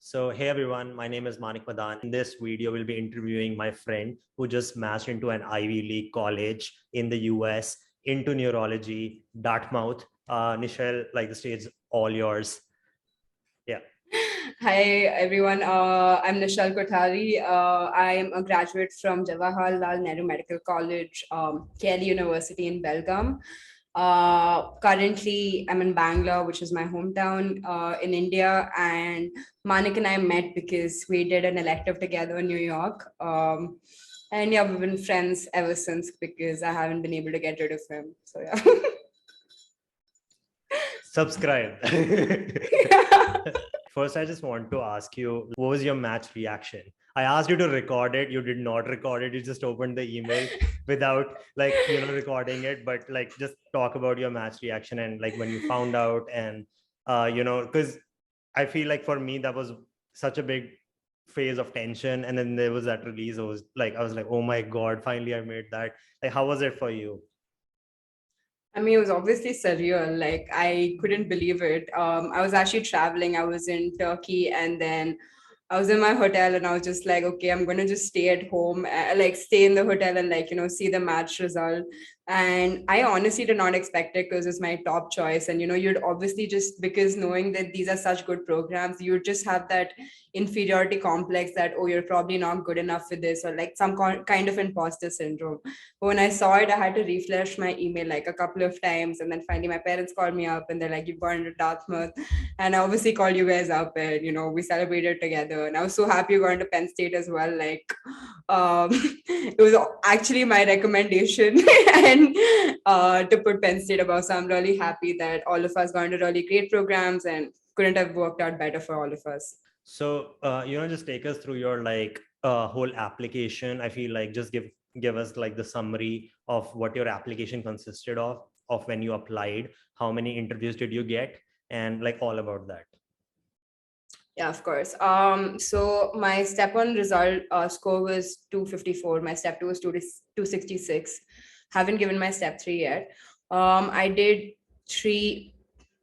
So, hey everyone, my name is Manik Madaan. In this video, we'll be interviewing my friend who just matched into an Ivy League college in the US into neurology, Dartmouth. Nishel, like the stage, all yours. Yeah. Hi everyone, I'm Nishel Kothari. I am a graduate from Jawaharlal Nehru Medical College, Kelly University in Belgaum. Currently, I'm in Bangalore, which is my hometown in India, and Manik and I met because we did an elective together in New York. And yeah, we've been friends ever since because I haven't been able to get rid of him. So yeah. Subscribe. First, I just want to ask you, what was your match reaction? I asked you to record it. You did not record it. You just opened the email without recording it. But just talk about your match reaction and when you found out and, because I feel like for me, that was such a big phase of tension. And then there was that release. I was like, oh my God, finally I made that. Like, how was it for you? I mean, it was obviously surreal. Like, I couldn't believe it. I was actually traveling. I was in Turkey, and then I was in my hotel, and I was just like, okay, I'm gonna just stay at home, stay in the hotel, and see the match result. And I honestly did not expect it because it's my top choice. And you'd obviously just because knowing that these are such good programs, you just have that inferiority complex that you're probably not good enough for this, or like some kind of imposter syndrome. But when I saw it, I had to refresh my email like a couple of times, and then finally my parents called me up and they're like, "You've gone to Dartmouth," and I obviously called you guys up, and we celebrated together. And I was so happy you got into Penn State as well. It was actually my recommendation and to put Penn State above. So I'm really happy that all of us got into really great programs and couldn't have worked out better for all of us. So, just take us through your whole application. I feel like just give us like the summary of what your application consisted of when you applied, how many interviews did you get, and like all about that. Yeah, of course. So my step one result score was 254. My step two was 266. Haven't given my step three yet. I did three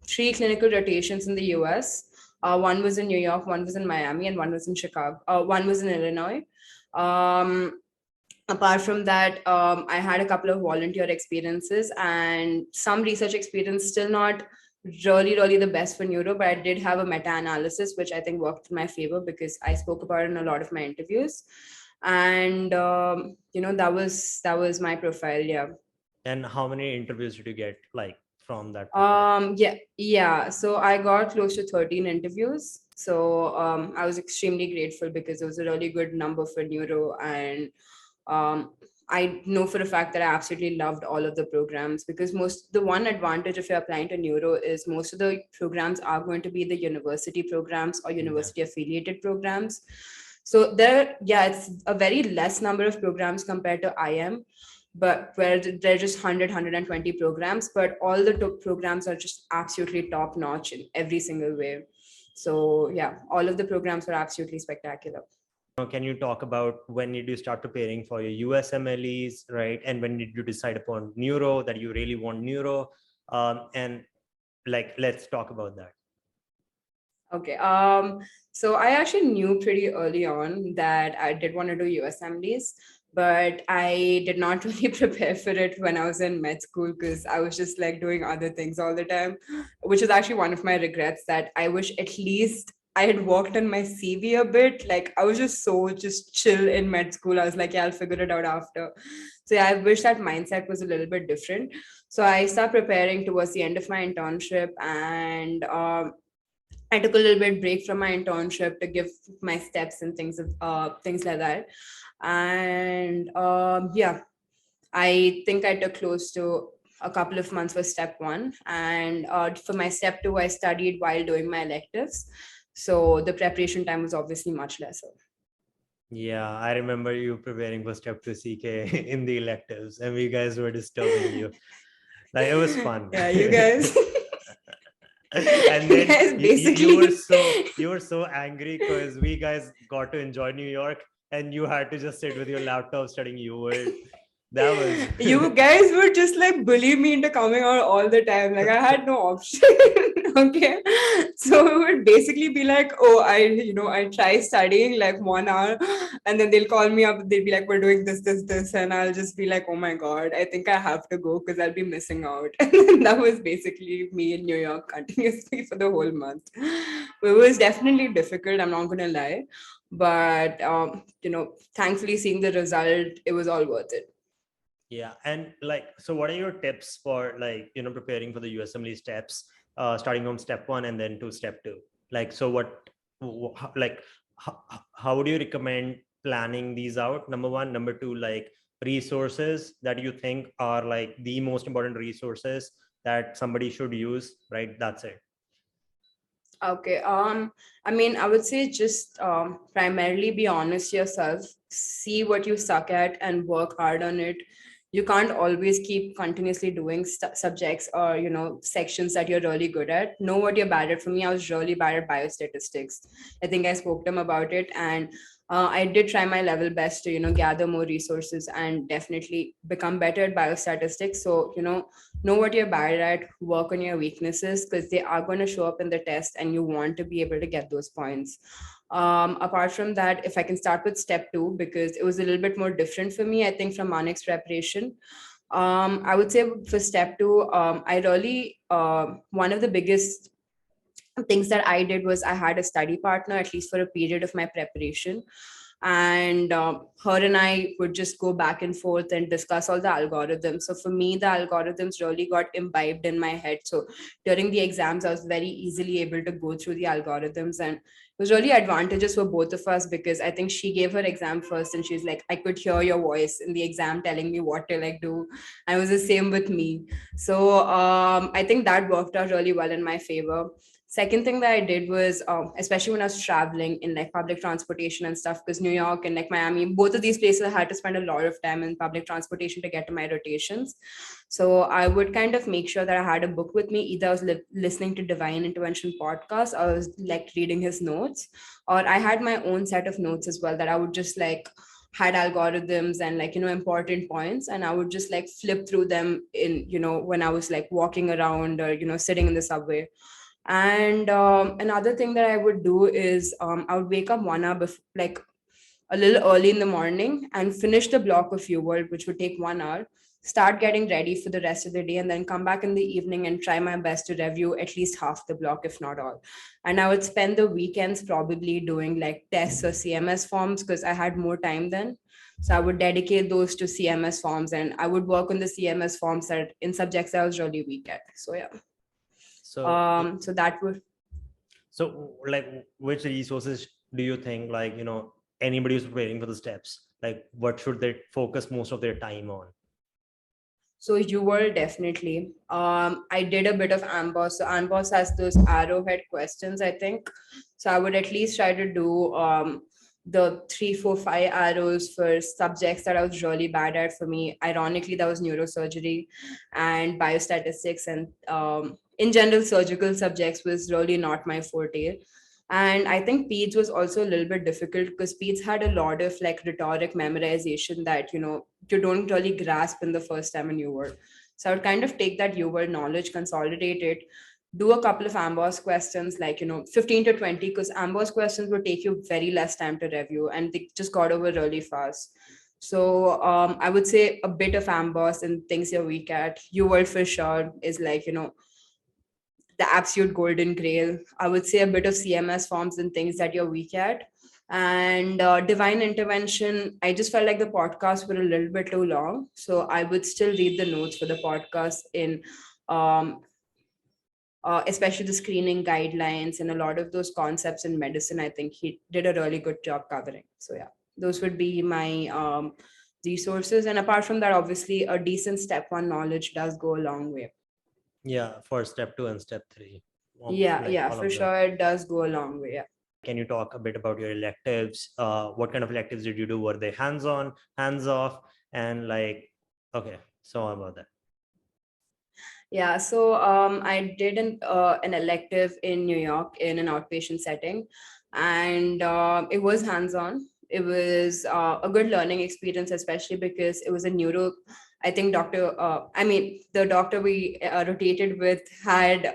clinical rotations in the US. One was in New York, one was in Miami, and one was in Chicago. One was in Illinois. Apart from that, I had a couple of volunteer experiences and some research experience, still not really the best for neuro, but I did have a meta-analysis, which I think worked in my favor because I spoke about it in a lot of my interviews. And, that was my profile. Yeah. And how many interviews did you get from that profile? Yeah. So I got close to 13 interviews. So I was extremely grateful because it was a really good number for neuro. And I know for a fact that I absolutely loved all of the programs because the one advantage if you're applying to neuro is most of the programs are going to be the university programs or university affiliated programs. So it's a very less number of programs compared to IM, but where there are just 120 programs, but all the programs are just absolutely top notch in every single way. So yeah, all of the programs are absolutely spectacular. Can you talk about when did you start preparing for your USMLEs, right? And when did you decide upon neuro, that you really want neuro? And let's talk about that. Okay. So I actually knew pretty early on that I did want to do USMLEs, but I did not really prepare for it when I was in med school because I was just like doing other things all the time, which is actually one of my regrets, that I wish at least I had worked on my CV a bit. Like I was just chill in med school. I was like, yeah, I'll figure it out after. So yeah, I wish that mindset was a little bit different. So I started preparing towards the end of my internship, and I took a little bit break from my internship to give my steps and things like that. And I think I took close to a couple of months for step one. And for my step two, I studied while doing my electives. So the preparation time was obviously much lesser. Yeah, I remember you preparing for step 2 CK in the electives, and we guys were disturbing you. Like it was fun. Yeah, you guys. And then you were so angry because we guys got to enjoy New York, and you had to just sit with your laptop studying UWorld. That was you guys would just like bully me into coming out all the time. Like I had no option. Okay. So it would basically be like, oh, I try studying like 1 hour, and then they'll call me up. They'll be like, we're doing this. And I'll just be like, oh my God, I think I have to go because I'll be missing out. And then that was basically me in New York continuously for the whole month. It was definitely difficult. I'm not going to lie. But, thankfully seeing the result, it was all worth it. Yeah. And like, so what are your tips for like, preparing for the USMLE steps, starting from step 1 and then to step 2? Like, so like, how would you recommend planning these out? Number 1, number 2, like resources that you think are like the most important resources that somebody should use, right? That's it. Okay. I would say just primarily be honest yourself, see what you suck at and work hard on it. You can't always keep continuously doing subjects or sections that you're really good at. Know what you're bad at. For me, I was really bad at biostatistics. I think I spoke to them about it, and I did try my level best to gather more resources and definitely become better at biostatistics. So know what you're bad at, work on your weaknesses, because they are going to show up in the test and you want to be able to get those points. Apart from that, if I can start with step 2, because it was a little bit more different for me, I think, from Manik's preparation. I would say for step 2, I really, one of the biggest things that I did was I had a study partner, at least for a period of my preparation. And her and I would just go back and forth and discuss all the algorithms. So for me, the algorithms really got imbibed in my head. So during the exams, I was very easily able to go through the algorithms, and it was really advantageous for both of us, because I think she gave her exam first and she's like, I could hear your voice in the exam telling me what to like do. And it was the same with me. So I think that worked out really well in my favor. Second thing that I did was, especially when I was traveling in like public transportation and stuff, because New York and like Miami, both of these places I had to spend a lot of time in public transportation to get to my rotations. So I would kind of make sure that I had a book with me. Either I was listening to Divine Intervention podcast, or I was like reading his notes, or I had my own set of notes as well that I would just like had algorithms and like important points, and I would just like flip through them in when I was like walking around or sitting in the subway. And another thing that I would do is I would wake up 1 hour before, like a little early in the morning, and finish the block of UWorld, which would take 1 hour, start getting ready for the rest of the day, and then come back in the evening and try my best to review at least half the block, if not all. And I would spend the weekends probably doing like tests or CMS forms, because I had more time then. So I would dedicate those to CMS forms, and I would work on the CMS forms that in subjects I was really weak at. So yeah. So that would. So like, which resources do you think, like, anybody who's preparing for the steps, like what should they focus most of their time on? So you were definitely. I did a bit of Amboss. So Amboss has those arrowhead questions, I think. So I would at least try to do the 3, 4, 5 arrows for subjects that I was really bad at. For me, ironically, that was neurosurgery and biostatistics, and in general, surgical subjects was really not my forte. And I think PEDS was also a little bit difficult, because PEDS had a lot of like rhetoric memorization that, you don't really grasp in the first time in UWorld. So I would kind of take that UWorld knowledge, consolidate it, do a couple of Amboss questions, like, 15 to 20, because Amboss questions would take you very less time to review and they just got over really fast. So I would say a bit of Amboss and things you're weak at. UWorld for sure is like, the absolute golden grail. I would say a bit of CMS forms and things that you're weak at. And divine intervention, I just felt like the podcasts were a little bit too long. So I would still read the notes for the podcast in um, especially the screening guidelines and a lot of those concepts in medicine. I think he did a really good job covering. So yeah, those would be my resources. And apart from that, obviously a decent step 1 knowledge does go a long way. Yeah, for step 2 and step 3. Yeah, for sure it does go a long way. Yeah. Can you talk a bit about your electives? What kind of electives did you do? Were they hands-on, hands-off? And like, okay, so about that. Yeah, so I did an elective in New York in an outpatient setting, and it was hands-on. It was a good learning experience, especially because it was a neuro I think the doctor we rotated with had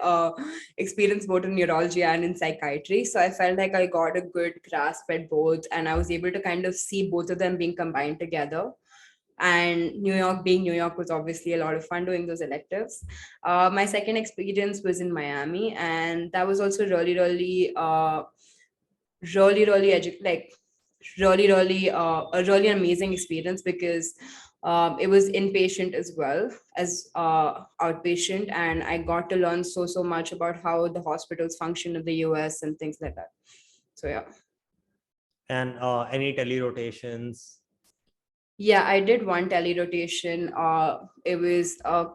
experience both in neurology and in psychiatry. So I felt like I got a good grasp at both, and I was able to kind of see both of them being combined together. And New York, being New York, was obviously a lot of fun doing those electives. My second experience was in Miami, and that was also a really amazing experience because it was inpatient as well as outpatient, and I got to learn so much about how the hospitals function in the US and things like that. So yeah. And any tele rotations? Yeah, I did one tele rotation. It was a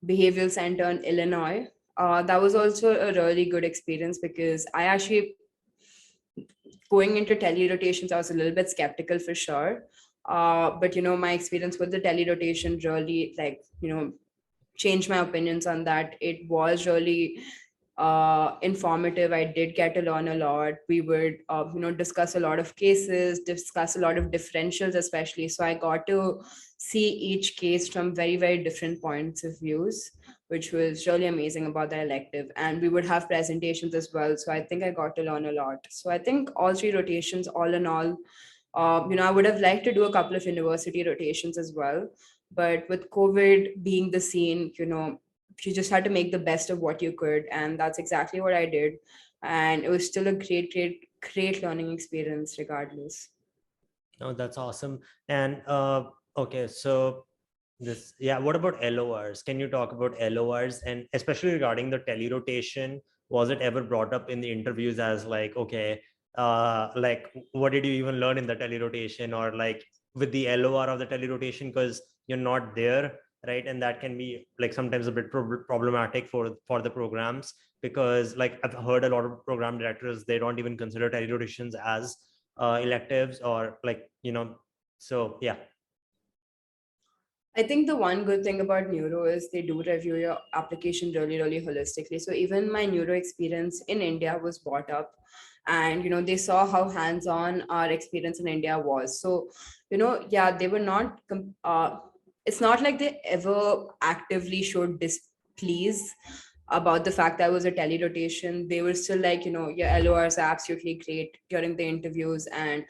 behavioral center in Illinois. That was also a really good experience because I actually, going into tele rotations, I was a little bit skeptical for sure. But my experience with the tele rotation really, changed my opinions on that. It was really informative. I did get to learn a lot. We would discuss a lot of cases, discuss a lot of differentials especially, so I got to see each case from very, very different points of views, which was really amazing about the elective. And we would have presentations as well, so I think I got to learn a lot. So I think all three rotations, all in all, I would have liked to do a couple of university rotations as well, but with COVID being the scene, you just had to make the best of what you could, and that's exactly what I did. And it was still a great learning experience regardless. Oh, that's awesome. And okay, so what about LORs? Can you talk about LORs, and especially regarding the tele rotation? Was it ever brought up in the interviews as like, okay, like what did you even learn in the tele rotation, or like with the LOR of the tele rotation, because you're not there, right? And that can be like sometimes a bit problematic for the programs, because like I've heard a lot of program directors, they don't even consider tele rotations as electives, or like, so yeah. I think the one good thing about neuro is they do review your application really, really holistically. So even my neuro experience in India was brought up, and they saw how hands-on our experience in India was. So yeah, they were not. It's not like they ever actively showed displease about the fact that it was a tele rotation. They were still like, your LORs are absolutely great during the interviews, and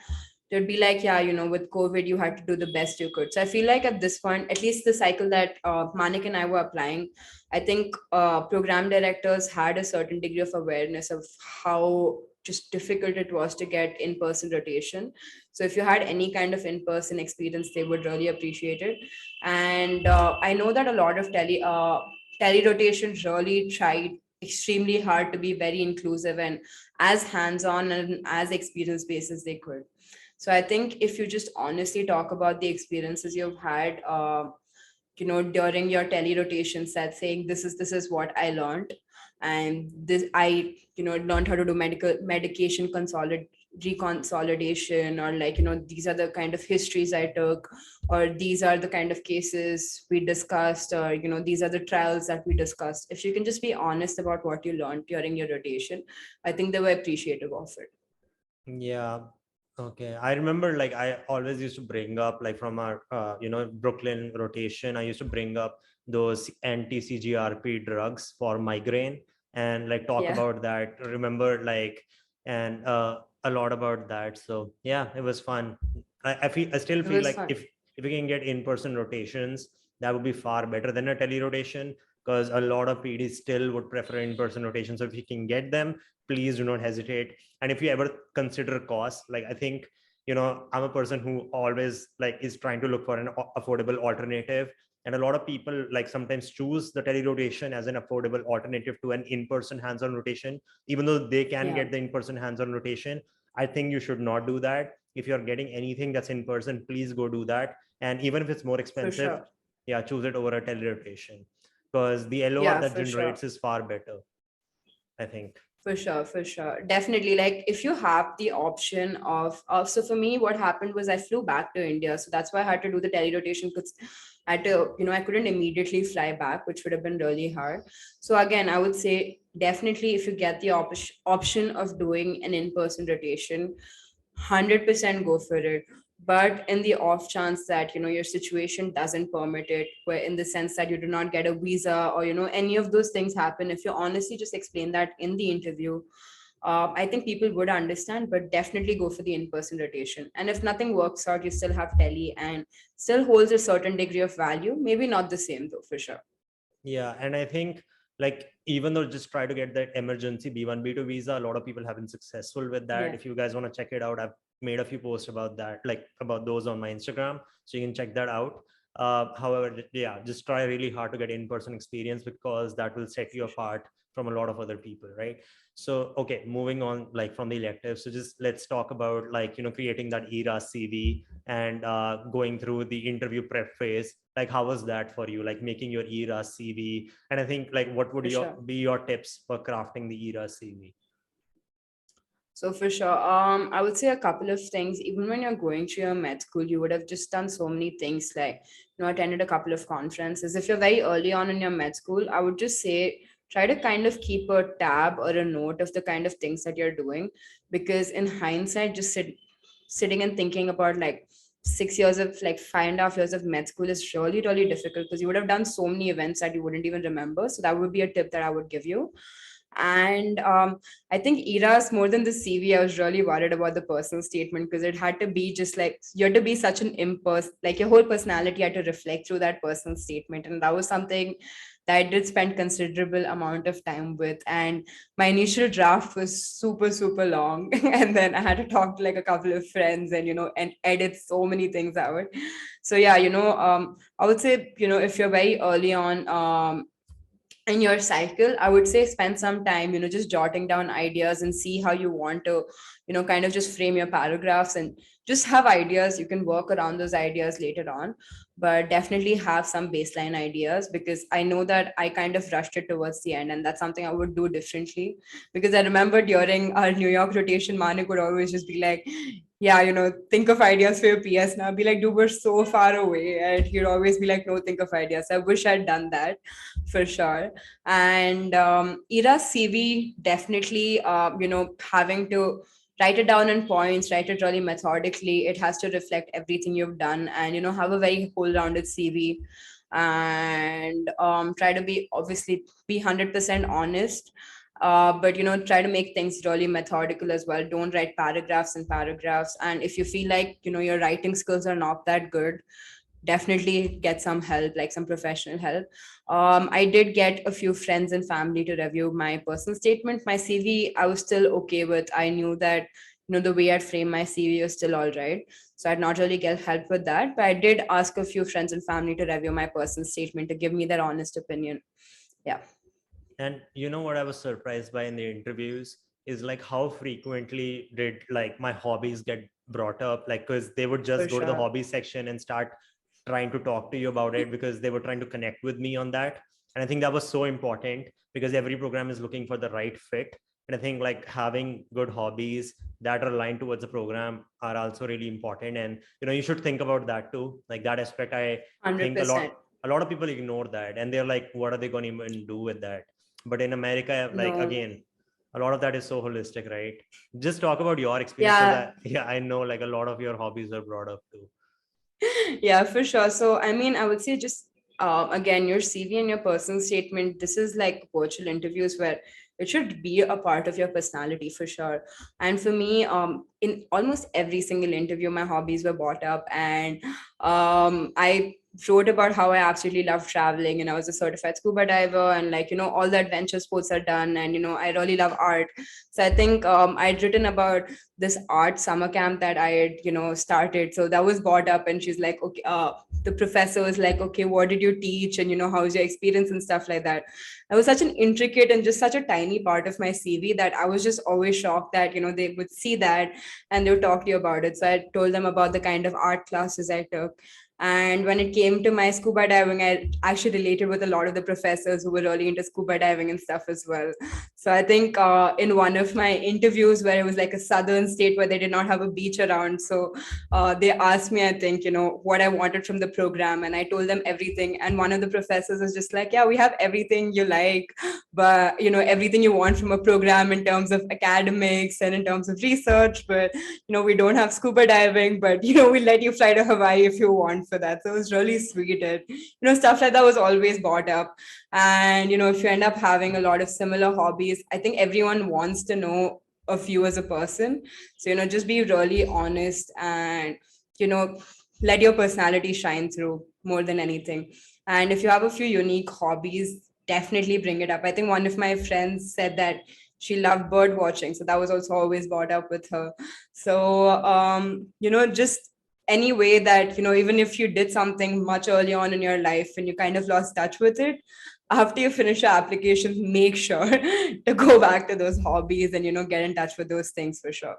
they'd be like, yeah, with COVID, you had to do the best you could. So I feel like at this point, at least the cycle that Manik and I were applying, I think program directors had a certain degree of awareness of how just difficult it was to get in-person rotation. So if you had any kind of in-person experience, they would really appreciate it. And I know that a lot of tele rotation really tried extremely hard to be very inclusive and as hands-on and as experience-based as they could. So I think if you just honestly talk about the experiences you've had, during your tele rotations, that saying this is what I learned, and this I learned how to do medication reconsolidation, or like these are the kind of histories I took, or these are the kind of cases we discussed, or these are the trials that we discussed. If you can just be honest about what you learned during your rotation, I think they were appreciative of it. Yeah. Okay. I remember like I always used to bring up like from our Brooklyn rotation, I used to bring up those anti-CGRP drugs for migraine and like talk Yeah, about that. Remember like and a lot about that. So yeah, it was fun. I still it feel was like fun. if we can get in-person rotations, that would be far better than a tele rotation, because a lot of PDs still would prefer in-person rotation. So if you can get them, please do not hesitate. And if you ever consider cost, like I think I'm a person who always like is trying to look for an affordable alternative, and a lot of people like sometimes choose the tele rotation as an affordable alternative to an in-person hands-on rotation, even though they can Yeah, get the in-person hands-on rotation. I think you should not do that. If you're getting anything that's in person, please go do that. And even if it's more for expensive, sure. yeah, choose it over a tele rotation, because the LOR Yeah, that for sure. generates is far better, I think. For sure, for sure. Definitely. Like if you have the option so for me, what happened was I flew back to India. So that's why I had to do the tele rotation, because I had to, I couldn't immediately fly back, which would have been really hard. So again, I would say definitely if you get the option of doing an in-person rotation, 100% go for it. But in the off chance that your situation doesn't permit it, where in the sense that you do not get a visa, or any of those things happen, if you honestly just explain that in the interview, I think people would understand. But definitely go for the in-person rotation. And if nothing works out, you still have tele, and still holds a certain degree of value. Maybe not the same though, for sure. Yeah, and I think like even though just try to get that emergency B1 B2 visa, a lot of people have been successful with that. Yeah, If you guys want to check it out, I've made a few posts about that, like about those on my Instagram, so you can check that out. However, yeah, just try really hard to get in-person experience, because that will set you for sure. apart from a lot of other people, right? So okay, moving on like from the elective, so just let's talk about like creating that ERA CV and going through the interview prep phase. Like how was that for you, like making your ERA CV? And I think like what would For sure. be your tips for crafting the ERA CV? So for sure, I would say a couple of things. Even when you're going to your med school, you would have just done so many things, like attended a couple of conferences. If you're very early on in your med school, I would just say try to kind of keep a tab or a note of the kind of things that you're doing, because in hindsight, just sitting and thinking about like 6 years of, like 5.5 years of med school is really really difficult, because you would have done so many events that you wouldn't even remember. So that would be a tip that I would give you. And I think ERAS, more than the CV, I was really worried about the personal statement, because it had to be just like you had to be such an like your whole personality had to reflect through that personal statement. And that was something that I did spend considerable amount of time with. And my initial draft was super, super long. And then I had to talk to like a couple of friends and, and edit so many things out. So yeah, I would say, if you're very early on, in your cycle, I would say spend some time just jotting down ideas and see how you want to kind of just frame your paragraphs, and just have ideas. You can work around those ideas later on, but definitely have some baseline ideas, because I know that I kind of rushed it towards the end, and that's something I would do differently. Because I remember during our New York rotation, Manik would always just be like, yeah, think of ideas for your PS now. I'd be like, dude, we're so far away. And he'd always be like, no, think of ideas. I wish I'd done that for sure. And ERA CV, definitely, having to write it down in points, write it really methodically. It has to reflect everything you've done, and, have a very whole rounded CV. And try to be, obviously, be 100% honest, but try to make things really methodical as well. Don't write paragraphs and paragraphs. And if you feel like your writing skills are not that good, definitely get some help, like some professional help. I did get a few friends and family to review my personal statement. My CV, I was still okay with. I knew that the way I'd frame my CV was still all right. So I'd not really get help with that, but I did ask a few friends and family to review my personal statement to give me their honest opinion. Yeah. And you know what I was surprised by in the interviews is like how frequently did like my hobbies get brought up, like because they would For just go to the sure. hobby section and start trying to talk to you about it, because they were trying to connect with me on that. And I think that was so important, because every program is looking for the right fit. And I think like having good hobbies that are aligned towards the program are also really important. And you should think about that too, like that aspect. I think 100%. a lot of people ignore that, and they're like, what are they going to even do with that? But in America, like No. again, a lot of that is so holistic, right? Just talk about your experience, because Yeah. yeah, I know like a lot of your hobbies are brought up too. Yeah, for sure. So, I mean, I would say just again, your CV and your personal statement, this is like virtual interviews where it should be a part of your personality for sure. And for me, in almost every single interview, my hobbies were brought up, and I wrote about how I absolutely love traveling, and I was a certified scuba diver, and like, all the adventure sports are done, and, I really love art. So I think I'd written about this art summer camp that I had, started. So that was brought up, and she's like, okay, the professor was like, okay, what did you teach? And, how's your experience and stuff like that. That was such an intricate and just such a tiny part of my CV that I was just always shocked that, they would see that and they would talk to you about it. So I told them about the kind of art classes I took. And when it came to my scuba diving, I actually related with a lot of the professors who were really into scuba diving and stuff as well. So I think in one of my interviews where it was like a southern state where they did not have a beach around, so they asked me, I think, what I wanted from the program, and I told them everything. And one of the professors was just like, yeah, we have everything you like, but everything you want from a program in terms of academics and in terms of research, but we don't have scuba diving, but we let you fly to Hawaii if you want for that. So it was really sweet. And stuff like that was always brought up. And if you end up having a lot of similar hobbies, I think everyone wants to know of you as a person. So just be really honest, and let your personality shine through more than anything. And if you have a few unique hobbies, definitely bring it up. I think one of my friends said that she loved bird watching, so that was also always brought up with her. So just any way that even if you did something much early on in your life and you kind of lost touch with it, after you finish your application, make sure to go back to those hobbies and get in touch with those things for sure.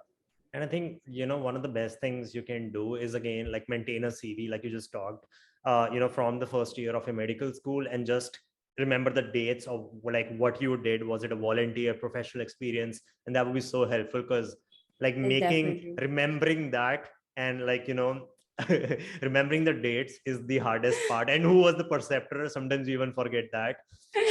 And I think, one of the best things you can do is, again, like maintain a CV, like you just talked, from the first year of a medical school, and just remember the dates of like what you did. Was it a volunteer, professional experience? And that would be so helpful, because like Definitely. remembering that, and like, remembering the dates is the hardest part. And who was the preceptor? Sometimes you even forget that.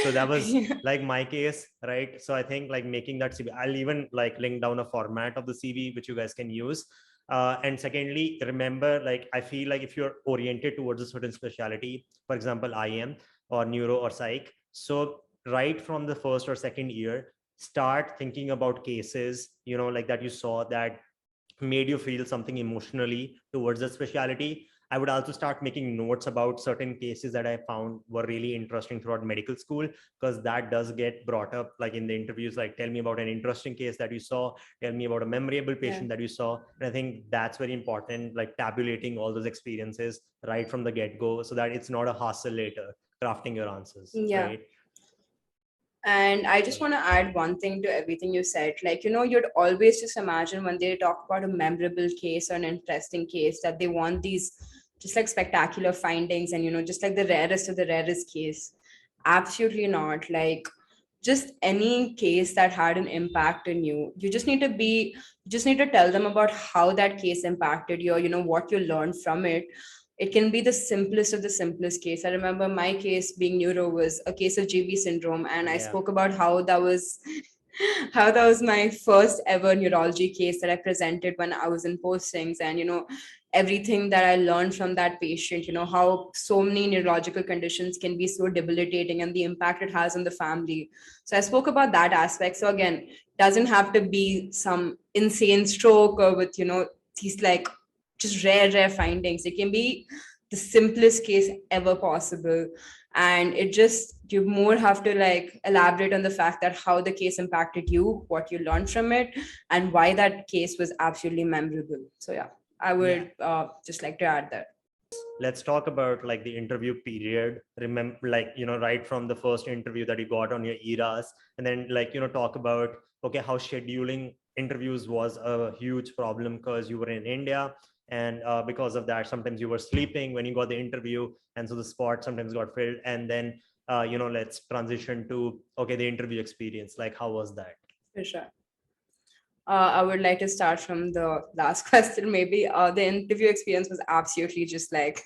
So that was Yeah. like my case, right? So I think like making that CV, I'll even like link down a format of the CV which you guys can use. And secondly, remember, like I feel like if you're oriented towards a certain specialty, for example IM or neuro or psych, so right from the first or second year, start thinking about cases like that you saw that made you feel something emotionally towards the specialty. I would also start making notes about certain cases that I found were really interesting throughout medical school, because that does get brought up like in the interviews, like tell me about an interesting case that you saw, tell me about a memorable Yeah. patient that you saw. And I think that's very important, like tabulating all those experiences right from the get-go, so that it's not a hassle later crafting your answers, Yeah. right? And I just So want to add one thing to everything you said. Like, you'd always just imagine when they talk about a memorable case or an interesting case that they want these just like spectacular findings and, just like the rarest of the rarest case. Absolutely not. Like, just any case that had an impact on you. You just need to tell them about how that case impacted you, or, what you learned from it. It can be the simplest of the simplest case. I remember my case being neuro was a case of GV syndrome, and I yeah. spoke about how that was how that was my first ever neurology case that I presented when I was in postings, and everything that I learned from that patient, how so many neurological conditions can be so debilitating and the impact it has on the family. So I spoke about that aspect. So again, doesn't have to be some insane stroke or with these like just rare findings. It can be the simplest case ever possible, and it just you more have to like elaborate on the fact that how the case impacted you, what you learned from it, and why that case was absolutely memorable. So yeah, I Yeah. would just like to add that. Let's talk about like the interview period. Remember, like, right from the first interview that you got on your eras, and then like, talk about, okay, how scheduling interviews was a huge problem because you were in India. And because of that, sometimes you were sleeping when you got the interview. And so the spot sometimes got filled. And then, let's transition to, okay, the interview experience. Like, how was that? For sure. I would like to start from the last question. Maybe the interview experience was absolutely just like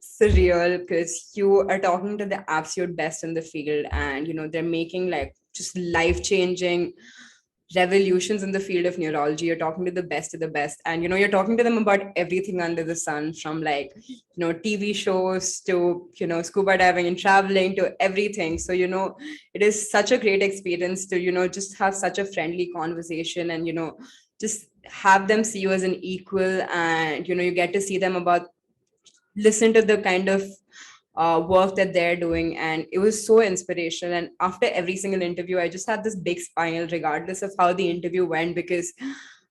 surreal, because you are talking to the absolute best in the field, and they're making like just life changing revolutions in the field of neurology. You're talking to the best of the best, and you're talking to them about everything under the sun, from like TV shows to scuba diving and traveling to everything. So it is such a great experience to just have such a friendly conversation, and just have them see you as an equal, and you get to see them about listen to the kind of work that they're doing, and it was so inspirational. And after every single interview, I just had this big smile regardless of how the interview went, because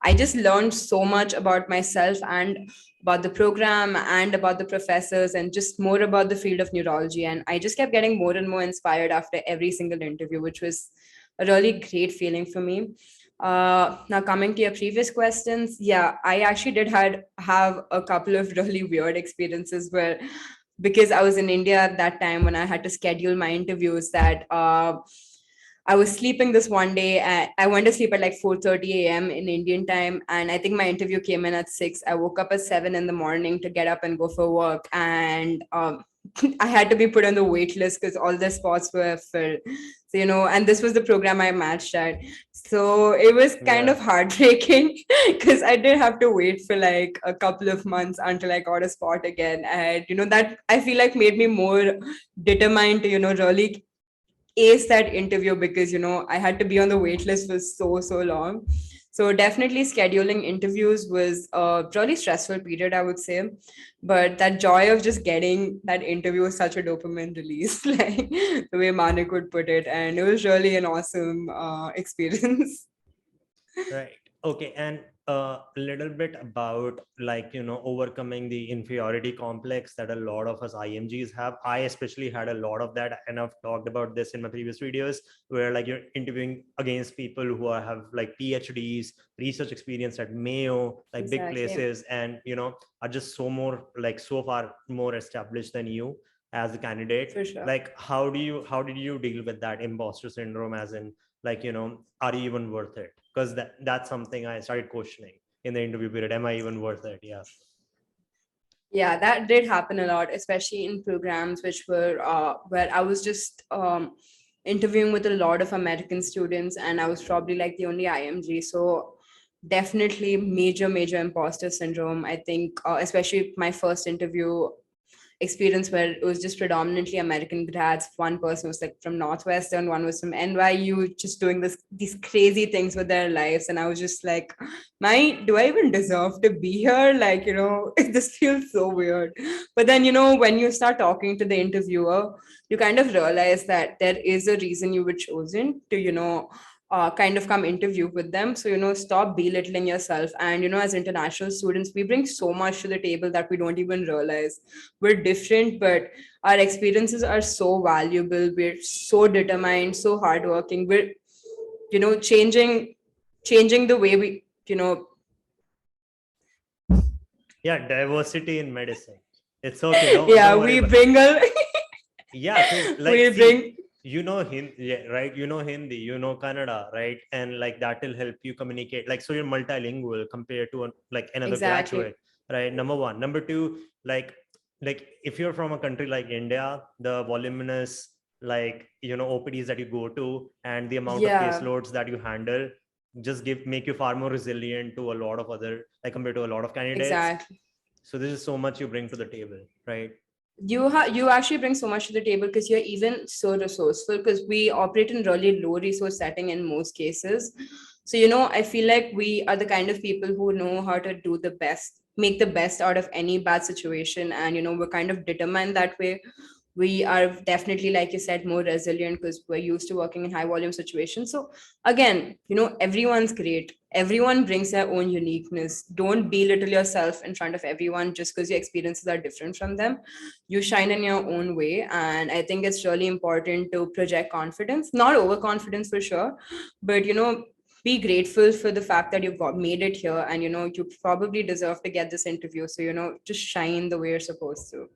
I just learned so much about myself and about the program and about the professors and just more about the field of neurology. And I just kept getting more and more inspired after every single interview, which was a really great feeling for me. Now coming to your previous questions, yeah, I actually did have a couple of really weird experiences where, because I was in India at that time when I had to schedule my interviews, that I was sleeping this one day. I went to sleep at like 4:30 a.m. in Indian time, and I think my interview came in at 6. I woke up at 7 in the morning to get up and go for work, and I had to be put on the wait list because all the spots were filled. So, and this was the program I matched at. So it was kind Yeah. of heartbreaking because I did have to wait for like a couple of months until I got a spot again. And, that I feel like made me more determined to, really ace that interview because, I had to be on the wait list for so long. So definitely scheduling interviews was a really stressful period, I would say. But that joy of just getting that interview was such a dopamine release, like the way Manik would put it. And it was really an awesome experience. Right. Okay. And a little bit about like, overcoming the inferiority complex that a lot of us IMGs have. I especially had a lot of that. And I've talked about this in my previous videos where like you're interviewing against people who have like PhDs, research experience at Mayo, like big Exactly. places, and, are just so far more established than you as a candidate. For sure. Like, how did you deal with that imposter syndrome, as in, like, are you even worth it? Because that's something I started questioning in the interview period. Am I even worth it? Yeah. Yeah, that did happen a lot, especially in programs which were where I was just interviewing with a lot of American students, and I was probably like the only IMG. So definitely major imposter syndrome. I think, especially my first interview experience where it was just predominantly American grads. One person was like from Northwestern, one was from NYU, just doing these crazy things with their lives. And I was just like, do I even deserve to be here? Like, this feels so weird. But then, when you start talking to the interviewer, you kind of realize that there is a reason you were chosen to, kind of come interview with them. So, stop belittling yourself. And, as international students, we bring so much to the table that we don't even realize. We're different, but our experiences are so valuable. We're so determined, so hardworking. We're, changing the way we, Yeah, diversity in medicine. It's okay. yeah, Don't worry we about. bring a, Yeah, because like, we see, bring, Hindi, yeah, right? Hindi, Kannada, right? And like that will help you communicate. Like, so you're multilingual compared to like another exactly. graduate, right? Number one. Number two, like if you're from a country like India, the voluminous like OPDs that you go to and the amount of Yeah, caseloads that you handle just make you far more resilient to a lot of other, like compared to a lot of candidates. exactly. So this is so much you bring to the table, right? You actually bring so much to the table because you're even so resourceful, because we operate in really low resource setting in most cases. So I feel like we are the kind of people who know how to do the best, make the best out of any bad situation, and we're kind of determined that way. We are definitely, like you said, more resilient because we're used to working in high volume situations. So again, everyone's great, everyone brings their own uniqueness. Don't belittle yourself in front of everyone just because your experiences are different from them. You shine in your own way, and I think it's really important to project confidence, not overconfidence for sure, but be grateful for the fact that you've made it here, and you probably deserve to get this interview. So just shine the way you're supposed to.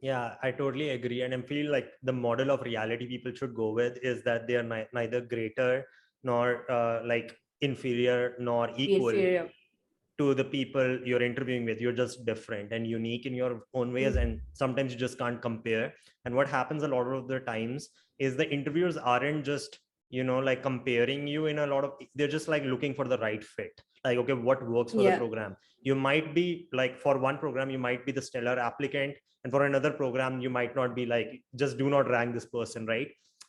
Yeah, I totally agree. And I feel like the model of reality people should go with is that they are neither greater nor like inferior nor Feel equal free. to the people you're interviewing with. You're just different and unique in your own ways. And sometimes you just can't compare. And what happens a lot of the times is the interviewers aren't just, like comparing you in a lot of, they're just like looking for the right fit. Like, okay, what works for the Yeah, program? You might be like, for one program, you might be the stellar applicant, and for another program you might not be, like just do not rank this person, right?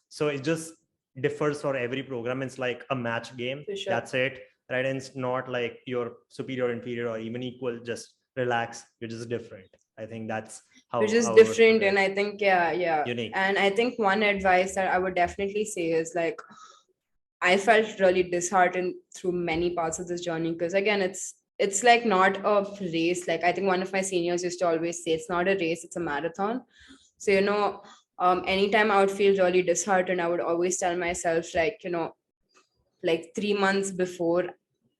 So it just differs for every program. It's like a match game, for sure. that's it, right? And it's not like you're superior, inferior, or even equal. Just relax, you're just different. I think that's Which is how I would put different, it. and I think, yeah. Unique. And I think one advice that I would definitely say is like, I felt really disheartened through many parts of this journey because again, it's like not a race. Like I think one of my seniors used to always say, it's not a race, it's a marathon. So anytime I would feel really disheartened, I would always tell myself like, like 3 months before,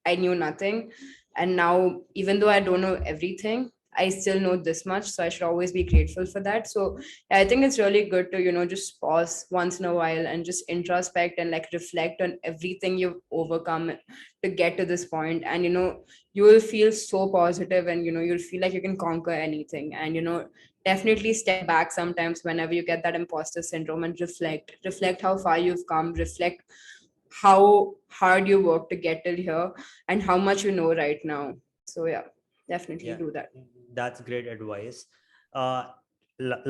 I knew nothing. And now, even though I don't know everything, I still know this much. So I should always be grateful for that. So yeah, I think it's really good to, just pause once in a while and just introspect and like reflect on everything you've overcome to get to this point. And, you will feel so positive, and, you'll feel like you can conquer anything. And, definitely step back sometimes whenever you get that imposter syndrome and reflect how far you've come, reflect how hard you work to get till here and how much you know right now. So yeah, definitely Yeah, do that. that's great advice. uh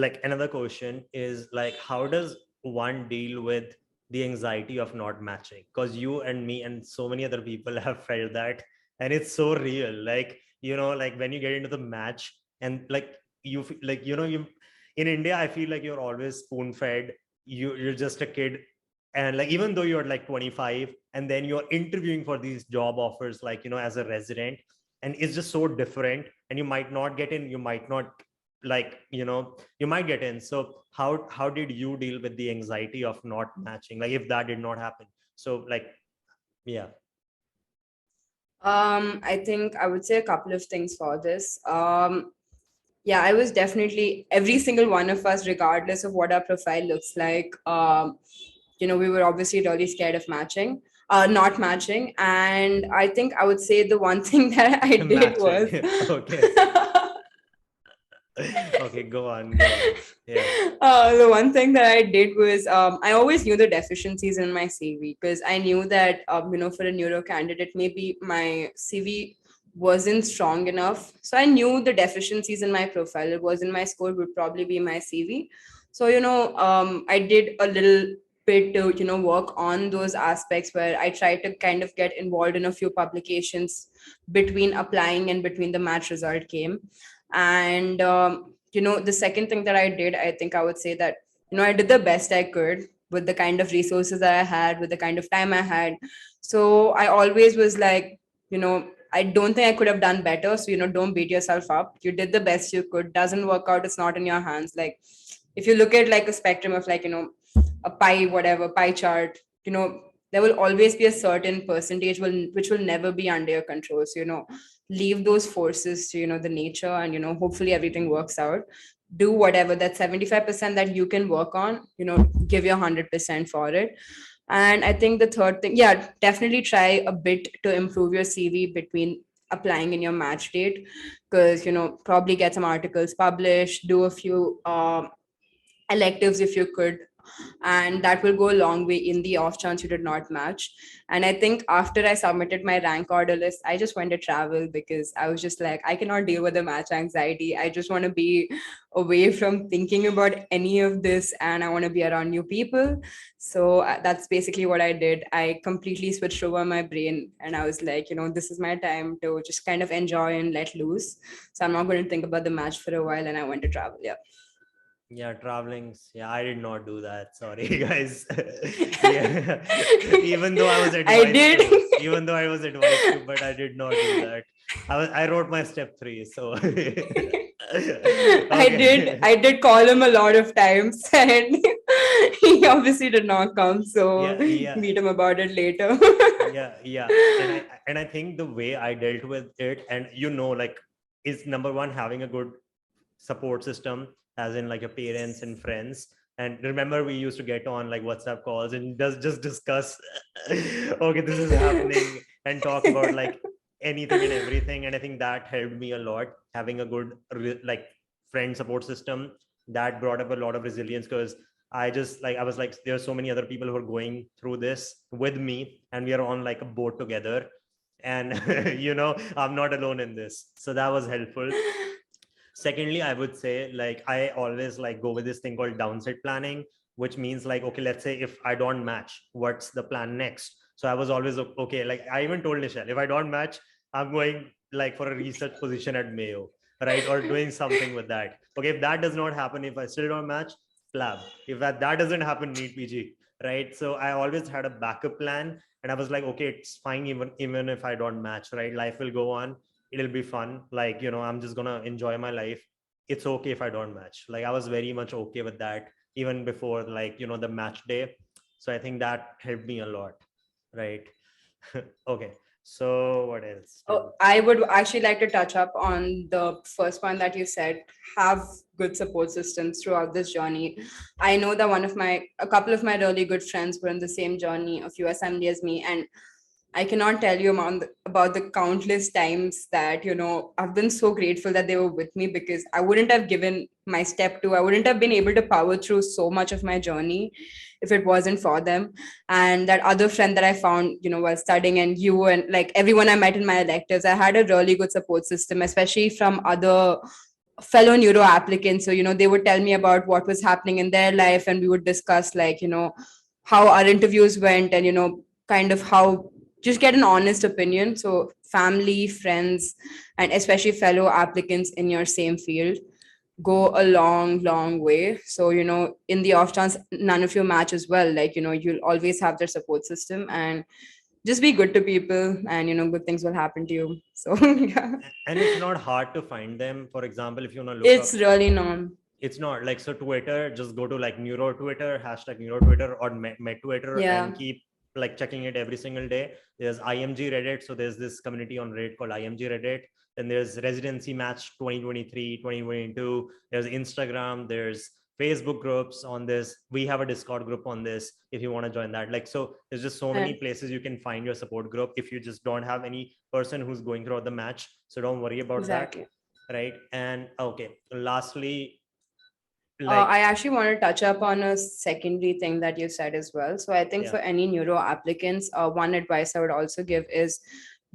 like another question is like, how does one deal with the anxiety of not matching? Because you and me and so many other people have felt that, and it's so real. Like, like when you get into the match, and like like, you in India, I feel like you're always spoon fed. You're just a kid, and like even though you're like 25, and then you're interviewing for these job offers, like, as a resident, and it's just so different, and you might not get in, you might not, like, you might get in. So how did you deal with the anxiety of not matching, like if that did not happen? So like, yeah. I think I would say a couple of things for this. Yeah, I was definitely, every single one of us, regardless of what our profile looks like, we were obviously really scared of not matching. And I think I would say the one thing that I did was Matching. Okay. Okay, go on. Yeah. the one thing that I did was, I always knew the deficiencies in my CV, because I knew that, for a neuro candidate, maybe my CV wasn't strong enough. So I knew the deficiencies in my profile. It was in my score, would probably be my CV. So, I did a little bit to, work on those aspects where I tried to kind of get involved in a few publications between applying and between the match result came. And the second thing that I did, I think I would say that, I did the best I could with the kind of resources that I had, with the kind of time I had. So I always was like, I don't think I could have done better. So, don't beat yourself up. You did the best you could. Doesn't work out, it's not in your hands. Like, if you look at like a spectrum of like, a pie chart, there will always be a certain percentage which will never be under your control. So, leave those forces to, the nature, and, hopefully everything works out. Do whatever that 75% that you can work on, give your 100% for it. And I think the third thing, yeah, definitely try a bit to improve your CV between applying in your match date, because, probably get some articles published, do a few electives if you could, and that will go a long way in the off chance you did not match. And I think after I submitted my rank order list, I just went to travel, because I was just like, I cannot deal with the match anxiety. I just want to be away from thinking about any of this, and I want to be around new people. So that's basically what I did. I completely switched over my brain, and I was like, this is my time to just kind of enjoy and let loose. So I'm not going to think about the match for a while, and I went to travel. Yeah. Yeah, traveling. Yeah, I did not do that. Sorry, guys. Yeah, even though I was I advised did. to, even though I was advised to, but I did not do that. I wrote my step 3. So I did. okay. I did call him a lot of times, and he obviously did not come. So Yeah, yeah, meet him about it later. yeah. And I think the way I dealt with it, and like, is number one, having a good support system, as in like your parents and friends. And remember, we used to get on like WhatsApp calls and just discuss okay, this is happening, and talk about like anything and everything. And I think that helped me a lot, having a good like friend support system. That brought up a lot of resilience, because I was like, there's so many other people who are going through this with me, and we are on like a boat together. And I'm not alone in this, so that was helpful. Secondly, I would say, like, I always like go with this thing called downside planning, which means like, okay, let's say if I don't match, what's the plan next? So I was always okay. Like, I even told Nishel, if I don't match, I'm going like for a research position at Mayo, right? Or doing something with that. Okay, if that does not happen, if I still don't match, flab. If that doesn't happen, need PG, right? So I always had a backup plan, and I was like, okay, it's fine, even if I don't match, right? Life will go on, it'll be fun. Like, I'm just gonna enjoy my life. It's okay if I don't match. Like, I was very much okay with that, even before, like, the match day. So I think that helped me a lot, right? Okay. So what else? Oh, I would actually like to touch up on the first point that you said, have good support systems throughout this journey. I know that a couple of my really good friends were in the same journey of USMLE as me, and I cannot tell you about the countless times that, I've been so grateful that they were with me, because I wouldn't have given my step to, I wouldn't have been able to power through so much of my journey if it wasn't for them. And that other friend that I found, while studying, and you and like everyone I met in my electives, I had a really good support system, especially from other fellow neuro applicants. So, they would tell me about what was happening in their life, and we would discuss, like, how our interviews went, and, kind of how just get an honest opinion. So family, friends, and especially fellow applicants in your same field go a long way. So, in the off chance none of you match as well, like, you'll always have their support system, and just be good to people, and, good things will happen to you. So yeah, And it's not hard to find them. For example, if you want to look up, it's really not. it's not like, so Twitter, just go to like Neuro Twitter, hashtag Neuro Twitter, or Met Twitter, Yeah. and keep like checking it every single day. There's IMG Reddit. So there's this community on Reddit called IMG Reddit. Then there's Residency Match 2023, 2022. There's Instagram, there's Facebook groups on this. We have a Discord group on this if you want to join that. Like, so there's just so many places you can find your support group if you just don't have any person who's going throughout the match. So don't worry about Exactly. that. Right. And okay, lastly, like, I actually want to touch up on a secondary thing that you said as well. So I think yeah. for any neuro applicants, one advice I would also give is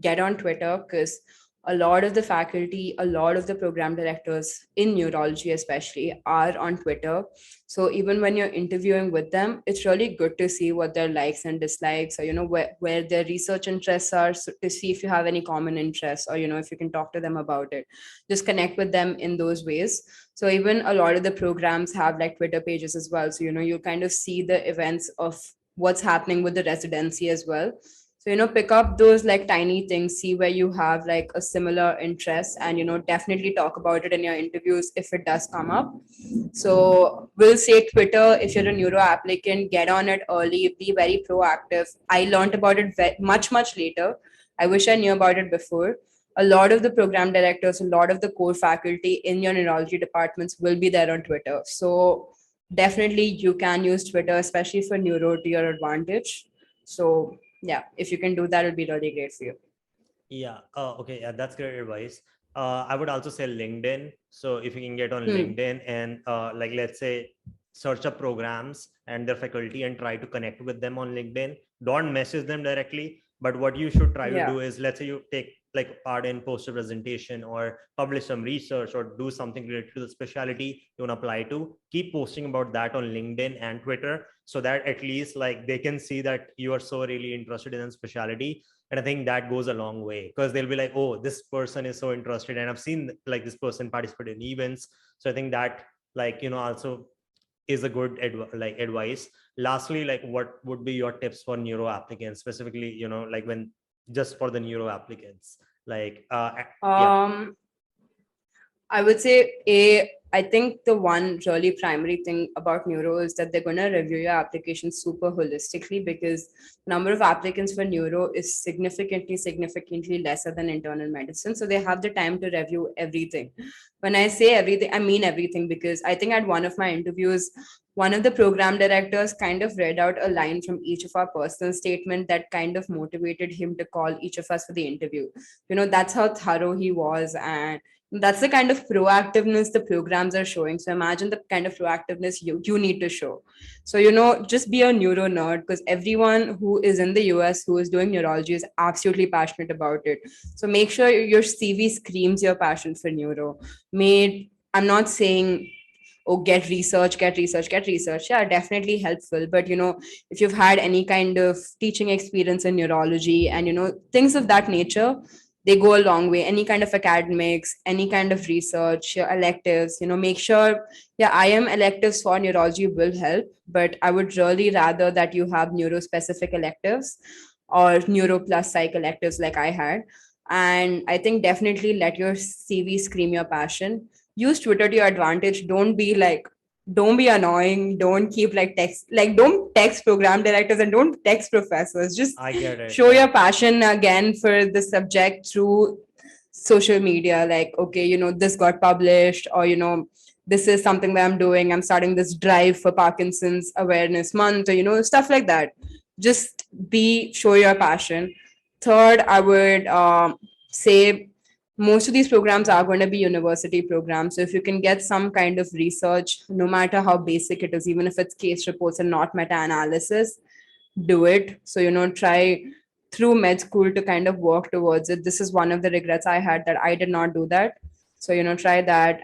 get on Twitter, because a lot of the faculty, a lot of the program directors in neurology especially are on Twitter. So even when you're interviewing with them, it's really good to see what their likes and dislikes, or, where their research interests are, so to see if you have any common interests, or, if you can talk to them about it. Just connect with them in those ways. So even a lot of the programs have like Twitter pages as well. So, you kind of see the events of what's happening with the residency as well. So, pick up those like tiny things, see where you have like a similar interest, and, definitely talk about it in your interviews if it does come up. So we'll say Twitter, if you're a neuro applicant, get on it early, be very proactive. I learned about it much later. I wish I knew about it before. A lot of the program directors, a lot of the core faculty in your neurology departments will be there on Twitter. So definitely you can use Twitter, especially for neuro, to your advantage. So yeah, if you can do that, it'll be really great for you. Yeah. Okay. Yeah, that's great advice. I would also say LinkedIn. So if you can get on LinkedIn and like, let's say, search up programs and their faculty and try to connect with them on LinkedIn. Don't message them directly. But what you should try to do is, let's say you take like part in poster presentation or publish some research or do something related to the specialty you want to apply to, keep posting about that on LinkedIn and Twitter, so that at least like they can see that you are so really interested in a specialty. And I think that goes a long way, because they'll be like, oh, this person is so interested and I've seen like this person participate in events. So I think that, like, also is a good advice. Lastly, like, what would be your tips for neuro applicants specifically, like when just for the neuro applicants, like yeah. I would say I think the one really primary thing about neuro is that they're going to review your application super holistically, because number of applicants for neuro is significantly lesser than internal medicine. So they have the time to review everything. When I say everything, I mean everything, because I think at one of my interviews, one of the program directors kind of read out a line from each of our personal statement that kind of motivated him to call each of us for the interview. That's how thorough he was, and that's the kind of proactiveness the programs are showing. So imagine the kind of proactiveness you need to show. So, just be a neuro nerd, because everyone who is in the US who is doing neurology is absolutely passionate about it. So make sure your CV screams your passion for neuro. I'm not saying, oh, get research. Yeah, definitely helpful. But, if you've had any kind of teaching experience in neurology and, things of that nature, they go a long way. Any kind of academics, any kind of research, your electives, make sure, yeah, I am electives for neurology will help, but I would really rather that you have neuro specific electives or neuro plus psych electives like I had. And I think definitely let your CV scream your passion. Use Twitter to your advantage. Don't be like don't be annoying. Don't keep like text, like don't text program directors and don't text professors. Just I get it. show your passion again for the subject through social media. Like, okay, this got published, or this is something that I'm doing. I'm starting this drive for Parkinson's Awareness Month, or stuff like that. Just show your passion. Third, I would say most of these programs are going to be university programs. So if you can get some kind of research, no matter how basic it is, even if it's case reports and not meta-analysis, do it. So, try through med school to kind of work towards it. This is one of the regrets I had, that I did not do that. So, try that.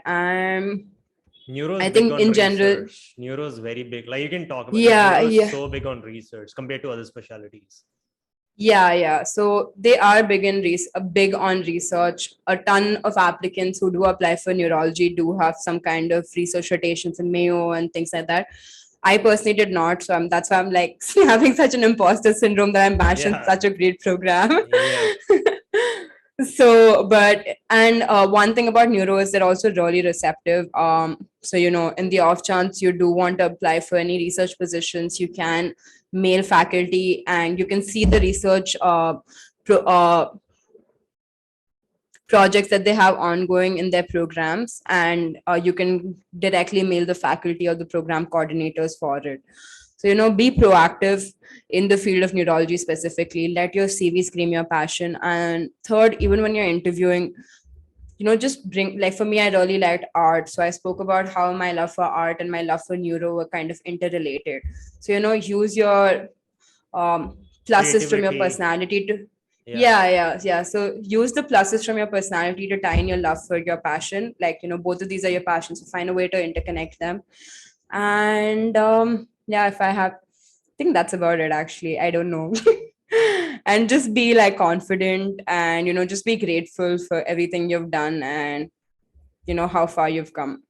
Neuro I is big think on in general, research. Neuro is very big. Like you can talk about, like yeah, neuro is yeah. so big on research compared to other specialties. Yeah. So they are big on research. A ton of applicants who do apply for neurology do have some kind of research rotations in Mayo and things like that. I personally did not, so that's why I'm like having such an imposter syndrome that I'm bashing Yeah. such a great program. Yeah. So, one thing about neuro is they're also really receptive. So in the off chance you do want to apply for any research positions, you can mail faculty and you can see the research projects that they have ongoing in their programs, and you can directly mail the faculty or the program coordinators for it. So be proactive in the field of neurology specifically. Let your CV scream your passion. And third, even when you're interviewing, just bring, like for me, I really liked art, so I spoke about how my love for art and my love for neuro were kind of interrelated. So use your pluses from your Creativity. personality to, Yeah. yeah, so use the pluses from your personality to tie in your love for your passion. Like, both of these are your passions, so find a way to interconnect them. And yeah, if I have, I think that's about it, actually. I don't know. And just be like confident, and just be grateful for everything you've done, and how far you've come.